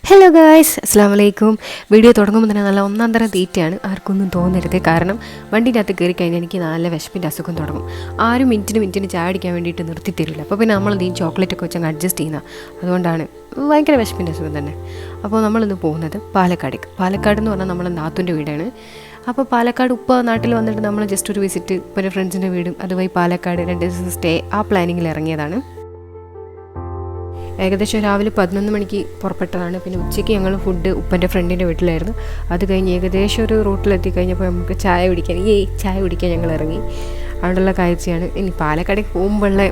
Hello guys, അസ്സാം വലൈക്കും. Video തുടങ്ങുമ്പോൾ തന്നെ നല്ല ഒന്നാം തരം തീറ്റയാണ്, ആർക്കൊന്നും തോന്നരുത്. കാരണം വണ്ടിൻ്റെ അകത്ത് കയറി കഴിഞ്ഞാൽ എനിക്ക് നല്ല വിശപ്പിൻ്റെ അസുഖം തുടങ്ങും. ആരും മിനിറ്റിന് ചായ അടിക്കാൻ വേണ്ടിയിട്ട് നിർത്തി തരില്ല. അപ്പോൾ പിന്നെ നമ്മളെന്ത് ചെയ്യും, ചോക്ലേറ്റൊക്കെ വെച്ചങ്ങ് അഡ്ജസ്റ്റ് ചെയ്യുന്ന. അതുകൊണ്ടാണ് ഭയങ്കര വിശപ്പിൻ്റെ അസുഖം തന്നെ. അപ്പോൾ നമ്മളിന്ന് പോകുന്നത് പാലക്കാട് എന്ന് പറഞ്ഞാൽ നമ്മളെ നാത്തൂൻ്റെ വീടാണ്. അപ്പോൾ പാലക്കാട് നാട്ടിൽ വന്നിട്ട് നമ്മൾ ജസ്റ്റ് ഒരു വിസിറ്റ്, ഇപ്പോൾ ഒരു ഫ്രണ്ട്സിൻ്റെ വീടും അതുവഴി പാലക്കാട് 2 ദിവസം സ്റ്റേ, ആ പ്ലാനിങ്ങിൽ ഇറങ്ങിയതാണ്. ഏകദേശം രാവിലെ 11 മണിക്ക് പുറപ്പെട്ടതാണ്. പിന്നെ ഉച്ചയ്ക്ക് ഞങ്ങൾ ഫുഡ് ഉപ്പൻ്റെ ഫ്രണ്ടിൻ്റെ വീട്ടിലായിരുന്നു. അത് കഴിഞ്ഞ് ഏകദേശം ഒരു റൂട്ടിലെത്തി കഴിഞ്ഞപ്പോൾ നമുക്ക് ചായ കുടിക്കാൻ ഞങ്ങൾ ഇറങ്ങി. അവിടെയുള്ള കാഴ്ചയാണ്. ഇനി പാലക്കാടേക്ക് പോകുമ്പോഴുള്ള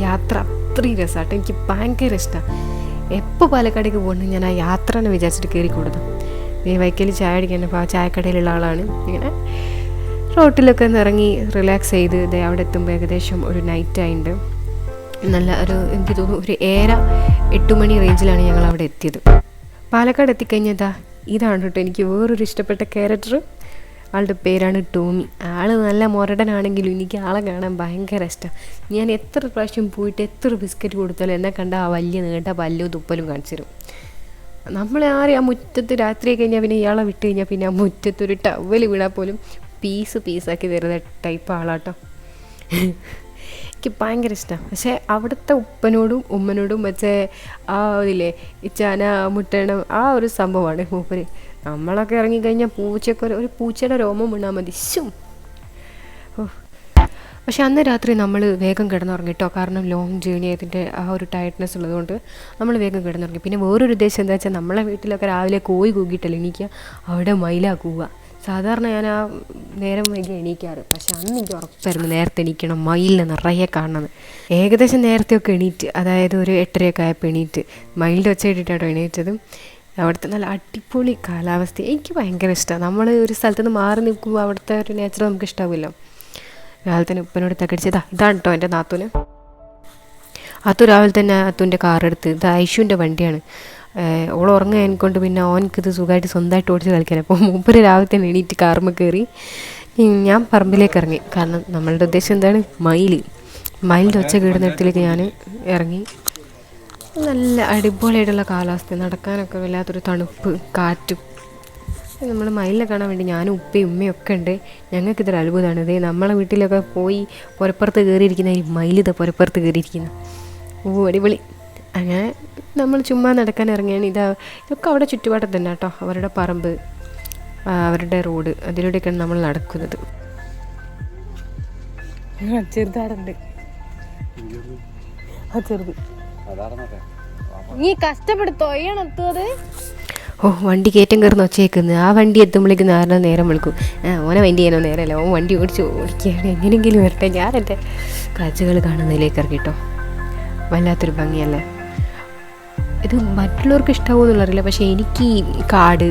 യാത്ര അത്രയും രസമാട്ടോ. എനിക്ക് ഭയങ്കര ഇഷ്ടമാണ്. എപ്പോൾ പാലക്കാടേക്ക് പോകുന്നത് ഞാൻ ആ യാത്ര എന്ന് വിചാരിച്ചിട്ട് കയറി കൊടുത്തു. ഈ വൈക്കൽ ചായ അടിക്കാൻ അപ്പോൾ ആ ചായക്കടയിലുള്ള ആളാണ്. ഇങ്ങനെ റോട്ടിലൊക്കെ ഒന്ന് ഇറങ്ങി റിലാക്സ് ചെയ്ത് അവിടെ എത്തുമ്പോൾ ഏകദേശം ഒരു നൈറ്റായിട്ടുണ്ട്. നല്ല ഒരു, എനിക്ക് തോന്നുന്നു ഒരു 8 മണി റേഞ്ചിലാണ് ഞങ്ങൾ അവിടെ എത്തിയത്. പാലക്കാട് എത്തിക്കഴിഞ്ഞതാ ഇതാണ് കേട്ടോ എനിക്ക് വേറൊരു ഇഷ്ടപ്പെട്ട ക്യാരക്ടർ. ആളുടെ പേരാണ് ടോമി. ആൾ നല്ല മുരടനാണെങ്കിലും എനിക്ക് ആളെ കാണാൻ ഭയങ്കര ഇഷ്ടമാണ്. ഞാൻ എത്ര പ്രാവശ്യം പോയിട്ട് എത്ര ബിസ്ക്കറ്റ് കൊടുത്താലും എന്നെ കണ്ട ആ വലിയ നീണ്ട പല്ലും തുപ്പലും കാണിച്ചു തരും. നമ്മളെ ആ മുറ്റത്ത് രാത്രി കഴിഞ്ഞാൽ പിന്നെ ഇയാളെ വിട്ട് കഴിഞ്ഞാൽ പിന്നെ ആ മുറ്റത്തൊരു ടവൽ വീണാൽ പോലും പീസാക്കി തരുന്ന ടൈപ്പ് ആളാട്ടോ. എനിക്ക് ഭയങ്കര ഇഷ്ടമാണ്. പക്ഷേ അവിടുത്തെ ഉപ്പനോടും ഉമ്മനോടും മറ്റേ ആ ഇതില്ലേ ഇച്ചാന മുട്ടണം ആ ഒരു സംഭവമാണ് മൂപ്പര്. നമ്മളൊക്കെ ഇറങ്ങിക്കഴിഞ്ഞാൽ ഒരു പൂച്ചയുടെ രോമം വീണാൽ മതി ശും. പക്ഷെ അന്ന് രാത്രി നമ്മൾ വേഗം കിടന്നുറങ്ങി കേട്ടോ. കാരണം ലോങ് ജേണി ആയതിൻ്റെ ആ ഒരു ടയർഡ്നെസ് ഉള്ളതുകൊണ്ട് നമ്മൾ വേഗം കിടന്നുറങ്ങി. പിന്നെ വേറൊരു ഉദ്ദേശം എന്താ വെച്ചാൽ നമ്മളെ വീട്ടിലൊക്കെ രാവിലെ കോഴി കൂകിയിട്ടല്ല എണീക്കുക, അവിടെ മയിലാ കൂവുക. സാധാരണ ഞാൻ ആ നേരം വൈകി എണീക്കാറ്. പക്ഷെ അന്ന് എനിക്ക് ഉറപ്പായിരുന്നു നേരത്തെ എണീക്കണം, മയിലിനെ നിറയെ കാണുന്നത്. ഏകദേശം നേരത്തെയൊക്കെ എണീറ്റ്, അതായത് ഒരു 8:30 ആയപ്പോൾ എണീറ്റ് മയിലിൻ്റെ ഒച്ച ഇട്ടിട്ടാട്ടോ എണീറ്റതും. അവിടുത്തെ നല്ല അടിപൊളി കാലാവസ്ഥ എനിക്ക് ഭയങ്കര ഇഷ്ടമാണ്. നമ്മൾ ഒരു സ്ഥലത്ത് നിന്ന് മാറി നിൽക്കുമ്പോൾ അവിടുത്തെ ഒരു നേച്ചർ നമുക്ക് ഇഷ്ടാവുമല്ലോ. രാവിലെ തന്നെ ഉപ്പനോട് തകടിച്ചതാ ഇതാണ് കേട്ടോ എൻ്റെ നാത്തൂന്. രാവിലെ തന്നെ അത്തുൻ്റെ കാറെടുത്ത്, ഇത് ഐഷുവിൻ്റെ വണ്ടിയാണ്. ഓൾ ഉറങ്ങാൻ കൊണ്ട് പിന്നെ ഓനക്കിത് സുഖമായിട്ട് സ്വന്തമായിട്ട് ഓടിച്ച് കളിക്കാൻ. അപ്പോൾ മൂപ്പര് രാവിലെ തന്നെ എണീറ്റ് കാറുമ്മ കയറി ഞാൻ പറമ്പിലേക്ക് ഇറങ്ങി. കാരണം നമ്മളുടെ ഉദ്ദേശം എന്താണ്, മയിലിൻ്റെ ഒച്ച കേടുന്നിടത്തിലേക്ക് ഞാൻ ഇറങ്ങി. നല്ല അടിപൊളിയായിട്ടുള്ള കാലാവസ്ഥ, നടക്കാനൊക്കെ വല്ലാത്തൊരു തണുപ്പ് കാറ്റും. നമ്മൾ മയിലിനെ കാണാൻ വേണ്ടി ഞാനും ഉപ്പയും ഉമ്മയും ഒക്കെ ഉണ്ട്. ഞങ്ങൾക്കിതൊരു അത്ഭുതമാണ്. ഇതേ നമ്മളെ വീട്ടിലൊക്കെ പോയി പുരപ്പുറത്ത് കയറിയിരിക്കുന്ന ഈ മയിലിത പുരപ്പുറത്ത് കയറിയിരിക്കുന്നു. അടിപൊളി. അങ്ങനെ നമ്മൾ ചുമ്മാ നടക്കാൻ ഇറങ്ങിയാണ്. ഇതൊക്കെ അവിടെ ചുറ്റുപാടത്ത് തന്നെ കേട്ടോ, അവരുടെ പറമ്പ്, അവരുടെ റോഡ്, അതിലൂടെയൊക്കെയാണ് നമ്മൾ നടക്കുന്നത്. ചെറുതാടുണ്ട് നീ കഷ്ടപ്പെടുത്തോയ്യണത്തത്. വണ്ടി കയറ്റം കയറുന്ന ഒച്ചയേക്കുന്നത്. ആ വണ്ടി എത്തുമ്പോഴേക്കും നേരം വിളിക്കും. ഓനെ വണ്ടി ചെയ്യാനോ നേരമല്ല, ഓൻ വണ്ടി ഓടിക്കുകയാണ്. എങ്ങനെയെങ്കിലും വരട്ടെ. ഞാൻ എൻ്റെ കാഴ്ചകൾ കാണുന്നതിലേക്ക് ഇറങ്ങിട്ടോ. വല്ലാത്തൊരു ഭംഗിയല്ലേ ഇത്. മറ്റുള്ളവർക്ക് ഇഷ്ടമാവുമെന്നുള്ളറിയില്ല, പക്ഷേ എനിക്ക് ഈ കാട്,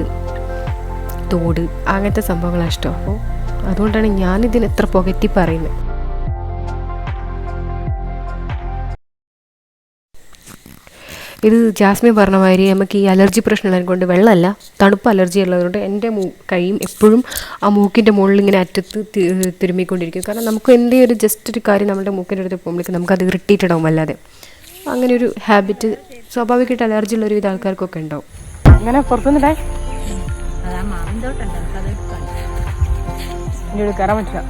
തോട് അങ്ങനത്തെ സംഭവങ്ങളാണ് ഇഷ്ടം. അപ്പോൾ അതുകൊണ്ടാണ് ഞാനിതിന് എത്ര പുകറ്റി പറയുന്നത്. ഇത് ജാസ്മിൻ പറഞ്ഞ മാതിരി നമുക്ക് ഈ അലർജി പ്രശ്നമുള്ളത് കൊണ്ട്, വെള്ളമല്ല തണുപ്പ് അലർജി ഉള്ളതുകൊണ്ട് എൻ്റെ കൈയും എപ്പോഴും ആ മൂക്കിൻ്റെ മുകളിൽ ഇങ്ങനെ അറ്റത്ത് തിരുമ്മിക്കൊണ്ടിരിക്കും. കാരണം നമുക്ക് എന്തെങ്കിലും ഒരു ജസ്റ്റ് ഒരു കാര്യം നമ്മുടെ മൂക്കിൻ്റെ അടുത്ത് പോകുമ്പോഴേക്കും നമുക്കത് ഇറിറ്റേറ്റഡ് ആവും. അല്ലാതെ അങ്ങനെ ഒരു ഹാബിറ്റ് സ്വാഭാവികമായിട്ട് അലർജി ഉള്ള ഒരുവിധ ആൾക്കാർക്കൊക്കെ ഉണ്ടാവും. അങ്ങനെ പുറത്തുനിന്നിട്ടേ എൻ്റെ കയറാൻ പറ്റില്ല.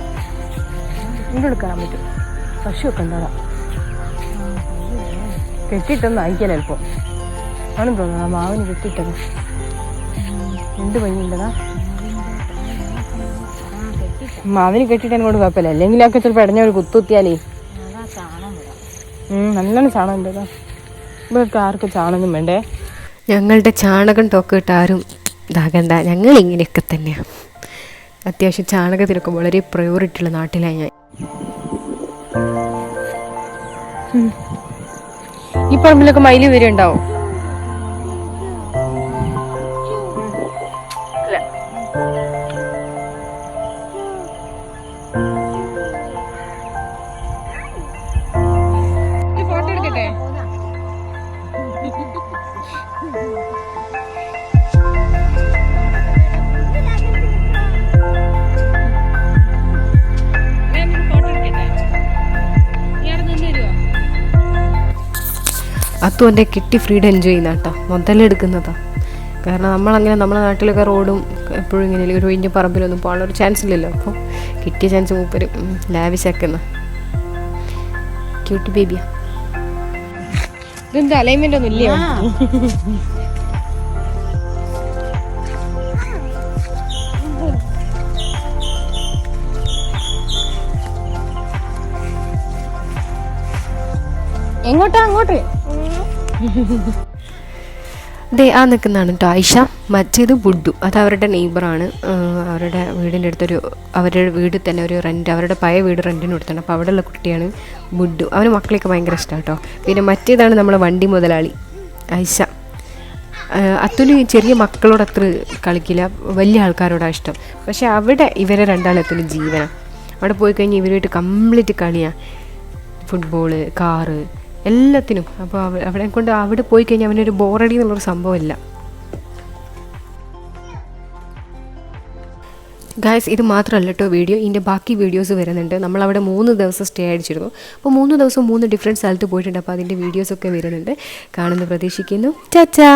എൻ്റെ കയറാൻ പറ്റും. പശുവൊക്കെ ഉണ്ടാകാം. കെട്ടിയിട്ടൊന്നും അയക്കല ചിലപ്പോൾ ആണെന്ന് തോന്നുന്നു. ആ മാവിന് കെട്ടിയിട്ടത് എന്ത് ഭംഗിയുണ്ടതാ. മാവിന് കെട്ടിയിട്ട് എന്നോട് കുഴപ്പമില്ല. അല്ലെങ്കിൽ ഒക്കെ ചിലപ്പോൾ ഇടഞ്ഞ ഒരു കുത്തുത്തിയാലേ നല്ലോണം ചാണകം ഉണ്ടല്ലോ. ഇവിടെയൊക്കെ ആർക്കും ചാണകം വേണ്ടേ. ഞങ്ങളുടെ ചാണകം ടോക്കിട്ട് ആരും ഇതാകണ്ട. ഞങ്ങളിങ്ങനെയൊക്കെ തന്നെയാണ്. അത്യാവശ്യം ചാണകത്തിനൊക്കെ വളരെ പ്രയോറിറ്റി ഉള്ള നാട്ടിലാണ് ഞാൻ. ഈ പറമ്പിലൊക്കെ മയില് വരുന്നുണ്ടാവും. ഫോട്ടോ എടുക്കട്ടെ. അത്തു എൻ്റെ കിട്ടി ഫ്രീഡം എൻജോയ് ചെയ്യുന്ന കേട്ടോ, മുതലെടുക്കുന്നതാ. കാരണം നമ്മളങ്ങനെ നമ്മളെ നാട്ടിലൊക്കെ റോഡും എപ്പോഴും ഇങ്ങനെ ഒരു ഒഴിഞ്ഞ പറമ്പിലൊന്നും പോകാനുള്ളൊരു ചാൻസ് ഇല്ലല്ലോ. അപ്പോൾ കിട്ടിയ ചാൻസ് മൂപ്പര് ലാവിശാക്കുന്ന ക്യൂട്ട് ബേബിയാ. ഇതെന്താ അലൈൻമെൻ്റ് ഒന്നും ഇല്ല? എങ്ങോട്ടാ? അങ്ങോട്ട്. ദേ ആ നിൽക്കുന്നതാണ് കേട്ടോ ആയിഷ. മറ്റേത് ബുഡു, അത് അവരുടെ നെയ്ബറാണ്. അവരുടെ വീടിൻ്റെ അടുത്തൊരു അവരുടെ വീട്ടിൽ തന്നെ ഒരു റെൻറ്റ്, അവരുടെ പഴയ വീട് റെൻറ്റിന് കൊടുത്താണ്. അപ്പോൾ അവിടെയുള്ള കുട്ടിയാണ് ബുഡു. അവന് മക്കളെയൊക്കെ ഭയങ്കര ഇഷ്ടമാണ് കേട്ടോ. പിന്നെ മറ്റേതാണ് നമ്മളെ വണ്ടി മുതലാളി ആയിഷ. അത്തുന് ചെറിയ മക്കളോട് അത്ര കളിക്കില്ല, വലിയ ആൾക്കാരോടാണ് ഇഷ്ടം. പക്ഷേ അവിടെ ഇവരെ രണ്ടാളത്തിന് ജീവനാണ്. അവിടെ പോയി കഴിഞ്ഞാൽ ഇവരുമായിട്ട് കംപ്ലീറ്റ് കളിയാണ്, ഫുട്ബോള്, കാറ്, എല്ലാത്തിനും. അപ്പോൾ അവിടെ കൊണ്ട് അവിടെ പോയി കഴിഞ്ഞാൽ അവനൊരു ബോറടി എന്നുള്ളൊരു സംഭവമില്ല. ഗായ്സ്, ഇത് മാത്രമല്ല കേട്ടോ വീഡിയോ, ഇതിൻ്റെ ബാക്കി വീഡിയോസ് വരുന്നുണ്ട്. നമ്മളവിടെ 3 ദിവസം സ്റ്റേ അടിച്ചിരുന്നു. അപ്പോൾ 3 ദിവസം 3 ഡിഫറെൻറ്റ് സ്ഥലത്ത് പോയിട്ടുണ്ട്. അപ്പോൾ അതിൻ്റെ വീഡിയോസൊക്കെ വരുന്നുണ്ട്, കാണുമെന്ന് പ്രതീക്ഷിക്കുന്നു. ചാച്ചാ.